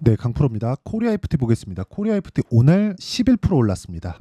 네, 강프로입니다. 코리아 FT 보겠습니다. 코리아 FT 오늘 11% 올랐습니다.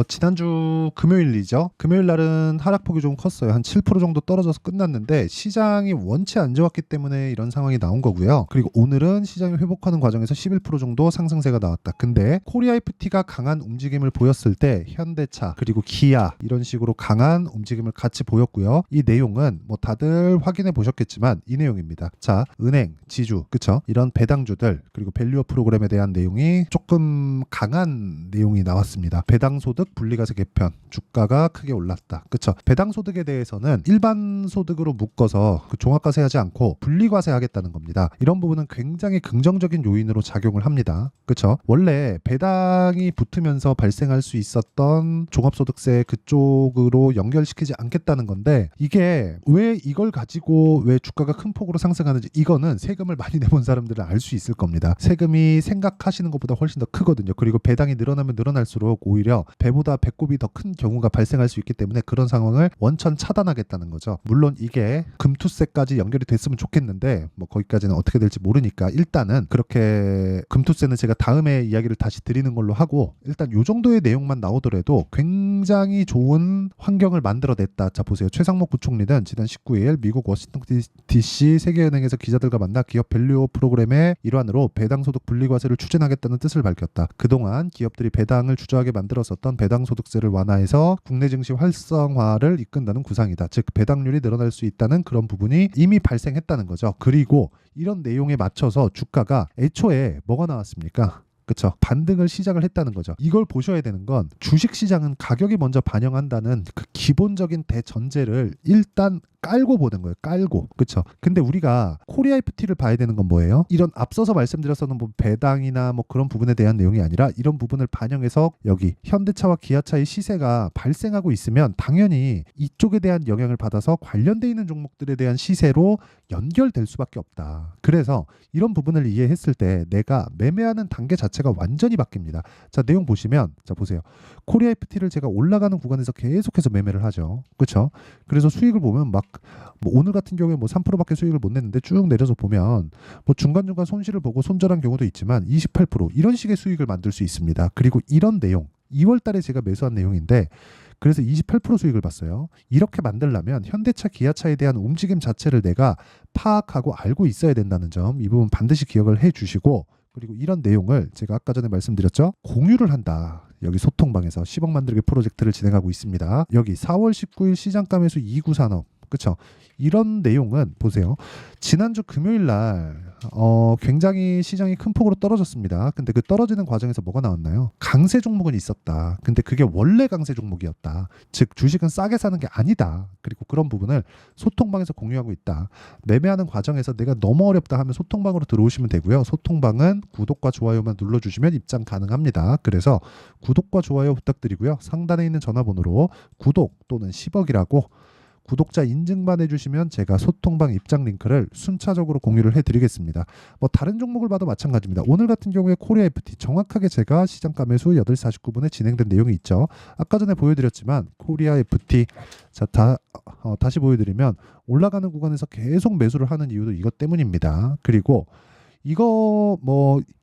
지난주 금요일이죠. 금요일 날은 하락폭이 좀 컸어요. 한 7% 정도 떨어져서 끝났는데 시장이 원치 안 좋았기 때문에 이런 상황이 나온 거고요. 그리고 오늘은 시장이 회복하는 과정에서 11% 정도 상승세가 나왔다. 근데 코리아 FT가 강한 움직임을 보였을 때 현대차 그리고 기아 이런 식으로 강한 움직임을 같이 보였고요. 이 내용은 다들 확인해 보셨겠지만 이 내용입니다. 자, 은행, 지주, 그쵸? 이런 배당주들 그리고 밸류업 프로그램에 대한 내용이 조금 강한 내용이 나왔습니다. 배당소득 분리과세 개편, 주가가 크게 올랐다. 그쵸? 배당소득에 대해서는 일반 소득으로 묶어서 종합과세하지 않고 분리과세 하겠다는 겁니다. 이런 부분은 굉장히 긍정적인 요인으로 작용을 합니다. 그쵸? 원래 배당이 붙으면서 발생할 수 있었던 종합소득세 그쪽으로 연결시키지 않겠다는 건데 이게 왜 이걸 가지고 왜 주가가 큰 폭으로 상승하는지 이거는 세금을 많이 내본 사람들은 알 수 있을 겁니다. 세금이 생각하시는 것보다 훨씬 더 크거든요. 그리고 배당이 늘어나면 늘어날수록 오히려 배보다 배꼽이 더 큰 경우가 발생할 수 있기 때문에 그런 상황을 원천 차단하겠다는 거죠. 물론 이게 금투세까지 연결이 됐으면 좋겠는데 거기까지는 어떻게 될지 모르니까 일단은 그렇게 금투세는 제가 다음에 이야기를 다시 드리는 걸로 하고 일단 요 정도의 내용만 나오더라도 굉장히 좋은 환경을 만들어냈다. 자, 보세요. 최상목 부총리는 지난 19일 미국 워싱턴 DC 세계은행에서 기자들과 만나 기업 밸류업 프로그램의 일환으로 배당소득 분리과세를 추진하겠다는 뜻을 밝혔다. 그동안 기업들이 배당을 주저하게 만들었었던 배당소득세를 완화해서 국내 증시 활성화를 이끈다는 구상이다. 즉 배당률이 늘어날 수 있다는 그런 부분이 이미 발생했다는 거죠. 그리고 이런 내용에 맞춰서 주가가 애초에 뭐가 나왔습니까? 그쵸? 반등을 시작을 했다는 거죠. 이걸 보셔야 되는 건 주식시장은 가격이 먼저 반영한다는 그 기본적인 대전제를 일단 깔고 보는 거예요. 깔고. 그쵸? 근데 우리가 코리아 FT를 봐야 되는 건 뭐예요? 이런 앞서서 말씀드렸었던 배당이나 그런 부분에 대한 내용이 아니라 이런 부분을 반영해서 여기 현대차와 기아차의 시세가 발생하고 있으면 당연히 이쪽에 대한 영향을 받아서 관련돼 있는 종목들에 대한 시세로 연결될 수밖에 없다. 그래서 이런 부분을 이해했을 때 내가 매매하는 단계 자체가 완전히 바뀝니다. 자, 내용 보시면 자 보세요. 코리아 FT를 제가 올라가는 구간에서 계속해서 매매를 하죠. 그렇죠? 그래서 수익을 보면 오늘 같은 경우에 3%밖에 수익을 못 냈는데 쭉 내려서 보면 중간중간 손실을 보고 손절한 경우도 있지만 28% 이런 식의 수익을 만들 수 있습니다. 그리고 이런 내용 2월 달에 제가 매수한 내용인데 그래서 28% 수익을 봤어요. 이렇게 만들려면 현대차, 기아차에 대한 움직임 자체를 내가 파악하고 알고 있어야 된다는 점 이 부분 반드시 기억을 해 주시고 그리고 이런 내용을 제가 아까 전에 말씀드렸죠. 공유를 한다. 여기 소통방에서 10억 만들기 프로젝트를 진행하고 있습니다. 여기 4월 19일 시장가 매수 2구 산업. 그렇죠? 이런 내용은 보세요. 지난주 금요일 날 굉장히 시장이 큰 폭으로 떨어졌습니다. 근데 그 떨어지는 과정에서 뭐가 나왔나요? 강세 종목은 있었다. 근데 그게 원래 강세 종목이었다. 즉 주식은 싸게 사는 게 아니다. 그리고 그런 부분을 소통방에서 공유하고 있다. 매매하는 과정에서 내가 너무 어렵다 하면 소통방으로 들어오시면 되고요. 소통방은 구독과 좋아요만 눌러주시면 입장 가능합니다. 그래서 구독과 좋아요 부탁드리고요. 상단에 있는 전화번호로 구독 또는 10억이라고 구독자 인증만 해주시면 제가 소통방 입장 링크를 순차적으로 공유를 해드리겠습니다. 다른 종목을 봐도 마찬가지입니다. 오늘 같은 경우에 코리아 FT 정확하게 제가 시장가 매수 8시 49분에 진행된 내용이 있죠. 아까 전에 보여드렸지만 코리아 FT 자, 다시 보여드리면 올라가는 구간에서 계속 매수를 하는 이유도 이것 때문입니다. 그리고 이거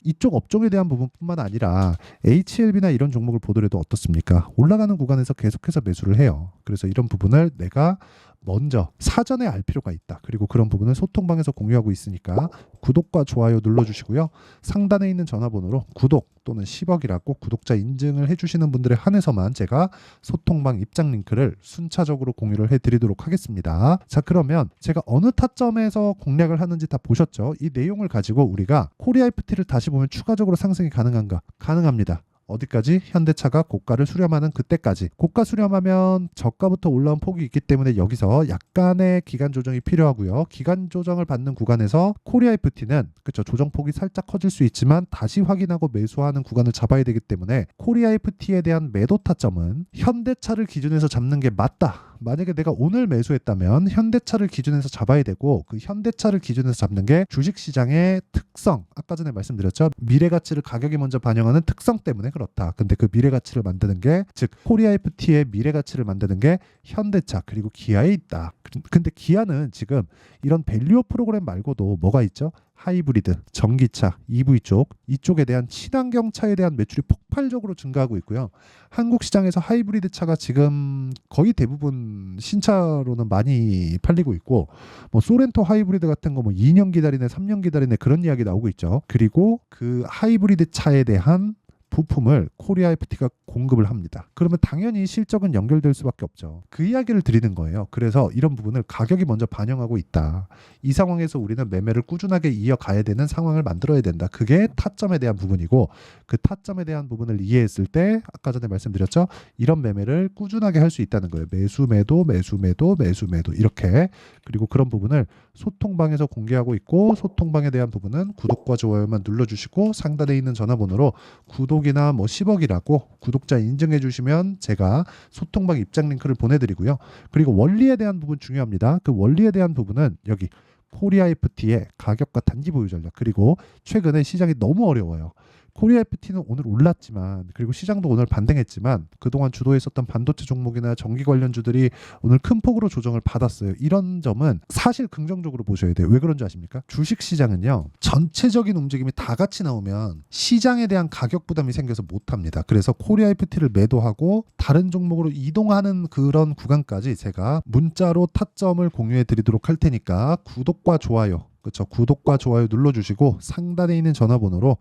이쪽 업종에 대한 부분뿐만 아니라 HLB나 이런 종목을 보더라도 어떻습니까? 올라가는 구간에서 계속해서 매수를 해요. 그래서 이런 부분을 내가 먼저 사전에 알 필요가 있다. 그리고 그런 부분을 소통방에서 공유하고 있으니까 구독과 좋아요 눌러주시고요. 상단에 있는 전화번호로 구독 또는 10억이라고 구독자 인증을 해주시는 분들에 한해서만 제가 소통방 입장 링크를 순차적으로 공유를 해드리도록 하겠습니다. 자, 그러면 제가 어느 타점에서 공략을 하는지 다 보셨죠? 이 내용을 가지고 우리가 코리아 FT를 다시 보면 추가적으로 상승이 가능한가? 가능합니다. 어디까지? 현대차가 고가를 수렴하는 그때까지. 고가 수렴하면 저가부터 올라온 폭이 있기 때문에 여기서 약간의 기간 조정이 필요하고요. 기간 조정을 받는 구간에서 코리아 FT는 그렇죠. 조정폭이 살짝 커질 수 있지만 다시 확인하고 매수하는 구간을 잡아야 되기 때문에 코리아 FT에 대한 매도 타점은 현대차를 기준에서 잡는 게 맞다. 만약에 내가 오늘 매수했다면 현대차를 기준에서 잡아야 되고 그 현대차를 기준에서 잡는 게 주식시장의 특성 아까 전에 말씀드렸죠. 미래가치를 가격이 먼저 반영하는 특성 때문에 그렇다. 근데 그 미래가치를 만드는 게 즉 코리아 FT의 미래가치를 만드는 게 현대차 그리고 기아에 있다. 근데 기아는 지금 이런 밸류업 프로그램 말고도 뭐가 있죠? 하이브리드, 전기차, EV 쪽 이쪽에 대한 친환경차에 대한 매출이 폭발적으로 증가하고 있고요. 한국 시장에서 하이브리드 차가 지금 거의 대부분 신차로는 많이 팔리고 있고 뭐 소렌토 하이브리드 같은 거 뭐 2년 기다리네, 3년 기다리네 그런 이야기 나오고 있죠. 그리고 그 하이브리드 차에 대한 부품을 코리아 FT가 공급을 합니다. 그러면 당연히 실적은 연결될 수밖에 없죠. 그 이야기를 드리는 거예요. 그래서 이런 부분을 가격이 먼저 반영하고 있다. 이 상황에서 우리는 매매를 꾸준하게 이어가야 되는 상황을 만들어야 된다. 그게 타점에 대한 부분이고 그 타점에 대한 부분을 이해했을 때 아까 전에 말씀드렸죠. 이런 매매를 꾸준하게 할 수 있다는 거예요. 매수 매도 매수 매도 매수 매도 이렇게. 그리고 그런 부분을 소통방에서 공개하고 있고 소통방에 대한 부분은 구독과 좋아요만 눌러주시고 상단에 있는 전화번호로 구독이나 뭐 10억이라고 구독자 인증해 주시면 제가 소통방 입장 링크를 보내드리고요. 그리고 원리에 대한 부분 중요합니다. 그 원리에 대한 부분은 여기 코리아 FT의 가격과 단기 보유 전략 그리고 최근에 시장이 너무 어려워요. 코리아 FT는 오늘 올랐지만 그리고 시장도 오늘 반등했지만 그동안 주도했었던 반도체 종목이나 전기 관련주들이 오늘 큰 폭으로 조정을 받았어요. 이런 점은 사실 긍정적으로 보셔야 돼요. 왜 그런지 아십니까? 주식시장은요. 전체적인 움직임이 다 같이 나오면 시장에 대한 가격 부담이 생겨서 못합니다. 그래서 코리아 FT를 매도하고 다른 종목으로 이동하는 그런 구간까지 제가 문자로 타점을 공유해 드리도록 할 테니까 구독과 좋아요 그렇죠. 구독과 좋아요 눌러주시고 상단에 있는 전화번호로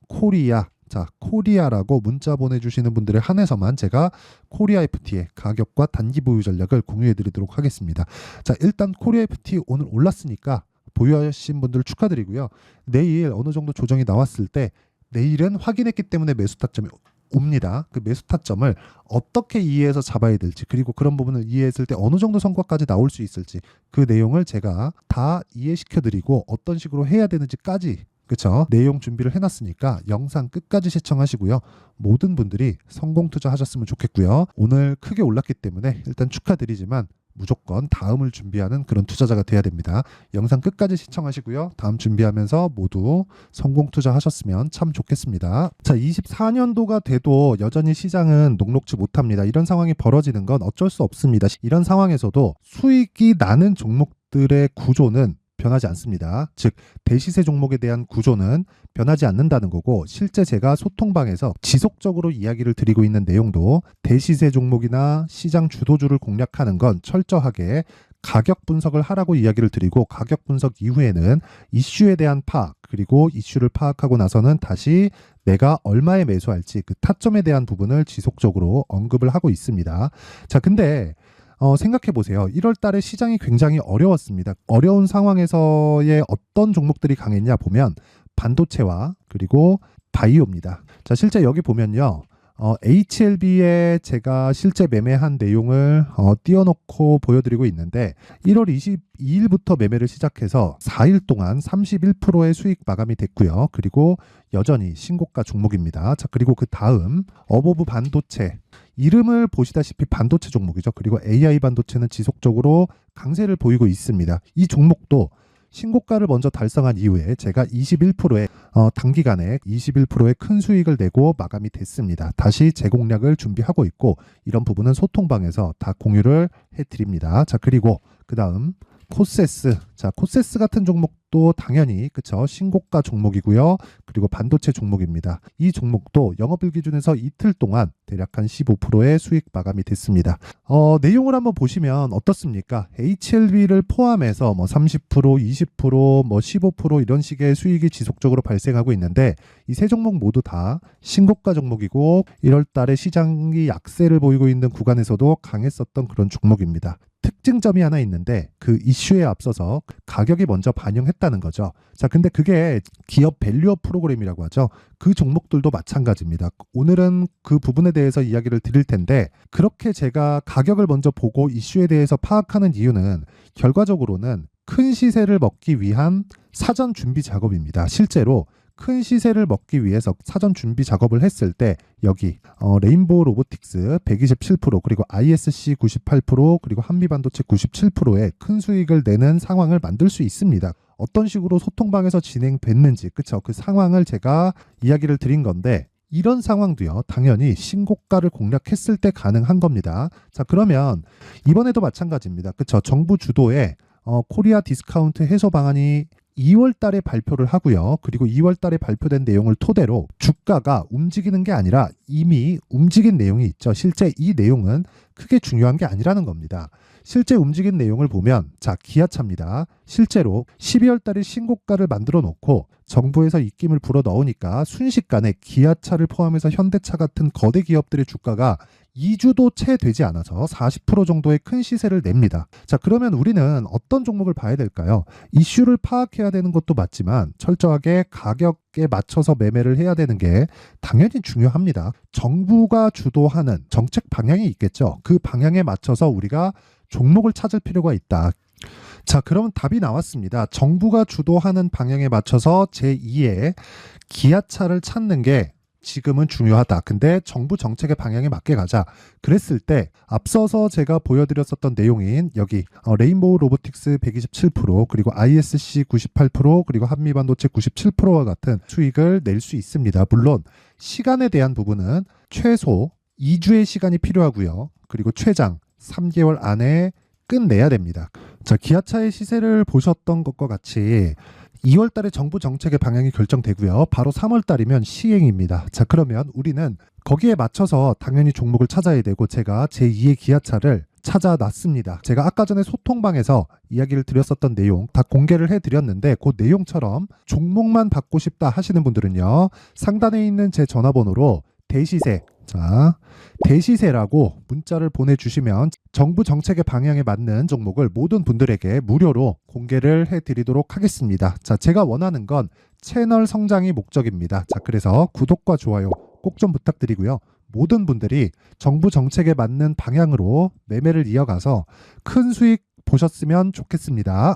코리아라고 문자 보내주시는 분들에 한해서만 제가 코리아 FT의 가격과 단기 보유 전략을 공유해 드리도록 하겠습니다. 자, 일단 코리아 FT 오늘 올랐으니까 보유하신 분들 축하드리고요. 내일 어느 정도 조정이 나왔을 때 내일은 확인했기 때문에 매수 타점이 옵니다. 그 매수 타점을 어떻게 이해해서 잡아야 될지 그리고 그런 부분을 이해했을 때 어느 정도 성과까지 나올 수 있을지 그 내용을 제가 다 이해시켜 드리고 어떤 식으로 해야 되는지까지 그쵸? 내용 준비를 해놨으니까 영상 끝까지 시청하시고요. 모든 분들이 성공 투자하셨으면 좋겠고요. 오늘 크게 올랐기 때문에 일단 축하드리지만 무조건 다음을 준비하는 그런 투자자가 돼야 됩니다. 영상 끝까지 시청하시고요. 다음 준비하면서 모두 성공 투자하셨으면 참 좋겠습니다. 자, 24년도가 돼도 여전히 시장은 녹록지 못합니다. 이런 상황이 벌어지는 건 어쩔 수 없습니다. 이런 상황에서도 수익이 나는 종목들의 구조는 변하지 않습니다. 즉 대시세 종목에 대한 구조는 변하지 않는다는 거고 실제 제가 소통방에서 지속적으로 이야기를 드리고 있는 내용도 대시세 종목이나 시장 주도주를 공략하는 건 철저하게 가격 분석을 하라고 이야기를 드리고 가격 분석 이후에는 이슈에 대한 파악 그리고 이슈를 파악하고 나서는 다시 내가 얼마에 매수할지 그 타점에 대한 부분을 지속적으로 언급을 하고 있습니다. 자, 근데 생각해 보세요. 1월 달에 시장이 굉장히 어려웠습니다. 어려운 상황에서의 어떤 종목들이 강했냐 보면 반도체와 그리고 바이오입니다. 자, 실제 여기 보면요. HLB에 제가 실제 매매한 내용을 띄워놓고 보여드리고 있는데 1월 22일부터 매매를 시작해서 4일 동안 31%의 수익 마감이 됐고요. 그리고 여전히 신고가 종목입니다. 자, 그리고 그 다음 어보브 반도체 이름을 보시다시피 반도체 종목이죠. 그리고 AI 반도체는 지속적으로 강세를 보이고 있습니다. 이 종목도 신고가를 먼저 달성한 이후에 제가 21%의 단기간에 21%의 큰 수익을 내고 마감이 됐습니다. 다시 재공략을 준비하고 있고 이런 부분은 소통방에서 다 공유를 해드립니다. 자, 그리고 그 다음 코세스. 자, 코세스 같은 종목도 당연히 그쵸 신고가 종목이고요. 그리고 반도체 종목입니다. 이 종목도 영업일 기준에서 이틀 동안 대략 한 15%의 수익 마감이 됐습니다. 내용을 한번 보시면 어떻습니까? HLB를 포함해서 뭐 30%, 20%, 뭐 15% 이런 식의 수익이 지속적으로 발생하고 있는데 이 세 종목 모두 다 신고가 종목이고 1월 달에 시장이 약세를 보이고 있는 구간에서도 강했었던 그런 종목입니다. 특징점이 하나 있는데 그 이슈에 앞서서 가격이 먼저 반영했다는 거죠. 자, 근데 그게 기업 밸류업 프로그램이라고 하죠. 그 종목들도 마찬가지입니다. 오늘은 그 부분에 대해서 이야기를 드릴 텐데 그렇게 제가 가격을 먼저 보고 이슈에 대해서 파악하는 이유는 결과적으로는 큰 시세를 먹기 위한 사전 준비 작업입니다. 실제로 큰 시세를 먹기 위해서 사전 준비 작업을 했을 때 여기 레인보우 로보틱스 127% 그리고 ISC 98% 그리고 한미반도체 97%의 큰 수익을 내는 상황을 만들 수 있습니다. 어떤 식으로 소통방에서 진행됐는지 그쵸? 그 상황을 제가 이야기를 드린 건데 이런 상황도요 당연히 신고가를 공략했을 때 가능한 겁니다. 자, 그러면 이번에도 마찬가지입니다. 그쵸? 정부 주도의 코리아 디스카운트 해소 방안이 2월 달에 발표를 하고요. 그리고 2월 달에 발표된 내용을 토대로 주가가 움직이는 게 아니라 이미 움직인 내용이 있죠. 실제 이 내용은 크게 중요한 게 아니라는 겁니다. 실제 움직인 내용을 보면 자, 기아차입니다. 실제로 12월 달에 신고가를 만들어 놓고 정부에서 입김을 불어 넣으니까 순식간에 기아차를 포함해서 현대차 같은 거대 기업들의 주가가 2주도 채 되지 않아서 40% 정도의 큰 시세를 냅니다. 자, 그러면 우리는 어떤 종목을 봐야 될까요? 이슈를 파악해야 되는 것도 맞지만 철저하게 가격에 맞춰서 매매를 해야 되는 게 당연히 중요합니다. 정부가 주도하는 정책 방향이 있겠죠. 그 방향에 맞춰서 우리가 종목을 찾을 필요가 있다. 자, 그럼 답이 나왔습니다. 정부가 주도하는 방향에 맞춰서 제2의 기아차를 찾는 게 지금은 중요하다. 근데 정부 정책의 방향에 맞게 가자. 그랬을 때 앞서서 제가 보여드렸었던 내용인 여기 레인보우 로보틱스 127% 그리고 ISC 98% 그리고 한미반도체 97%와 같은 수익을 낼 수 있습니다. 물론 시간에 대한 부분은 최소 2주의 시간이 필요하고요. 그리고 최장 3개월 안에 끝내야 됩니다. 자, 기아차의 시세를 보셨던 것과 같이 2월 달에 정부 정책의 방향이 결정되고요. 바로 3월 달이면 시행입니다. 자, 그러면 우리는 거기에 맞춰서 당연히 종목을 찾아야 되고 제가 제2의 기아차를 찾아놨습니다. 제가 아까 전에 소통방에서 이야기를 드렸었던 내용 다 공개를 해드렸는데 그 내용처럼 종목만 받고 싶다 하시는 분들은요. 상단에 있는 제 전화번호로 대시세, 자, 대시세라고 문자를 보내주시면 정부 정책의 방향에 맞는 종목을 모든 분들에게 무료로 공개를 해드리도록 하겠습니다. 자, 제가 원하는 건 채널 성장이 목적입니다. 자, 그래서 구독과 좋아요 꼭 좀 부탁드리고요. 모든 분들이 정부 정책에 맞는 방향으로 매매를 이어가서 큰 수익 보셨으면 좋겠습니다.